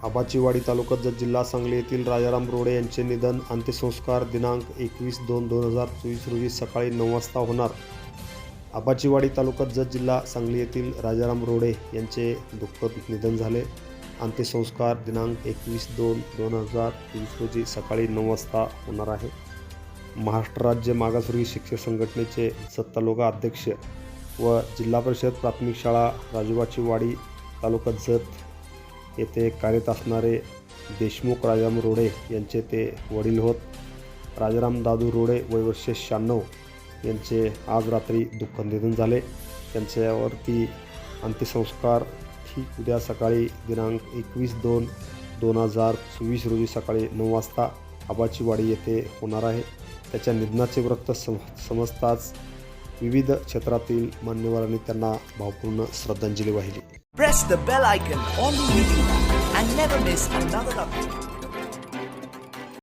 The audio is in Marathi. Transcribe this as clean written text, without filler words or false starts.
आबाचीवाडी तालुका जत जिल्हा सांगली येथील राजाराम रोडे यांचे निधन. अंत्यसंस्कार दिनांक 21/2/2024 रोजी सकाळी 9 वाजता होणार. आबाचीवाडी तालुका जत जिल्हा सांगली येथील राजाराम रोडे यांचे दुःखद निधन झाले. अंत्यसंस्कार दिनांक 21/2/2024 रोजी सकाळी 9 वाजता होणार आहे. महाराष्ट्र राज्य मागासवर्गीय शिक्षक संघटनेचे जत तालुका अध्यक्ष व जिल्हा परिषद प्राथमिक शाळा राजूबाचीवाडी तालुका जत येथे कार्यरत असणारे देशमुख राजाराम रोडे यांचे ते वडील होत. राजाराम दादू रोडे वय वर्ष 96 यांचे आज रात्री दुःखद निधन झाले. त्यांच्यावरती अंत्यसंस्कार ठीक उद्या सकाळी दिनांक 21/2/2024 रोजी सकाळी 9 वाजता आबाचीवाडी येथे होणार आहे. त्याच्या निधनाचे वृत्त समजताच विविध क्षेत्रातील मान्यवरांनी त्यांना भावपूर्ण श्रद्धांजली वाहिली. Press the bell icon on the YouTube app and never miss another update.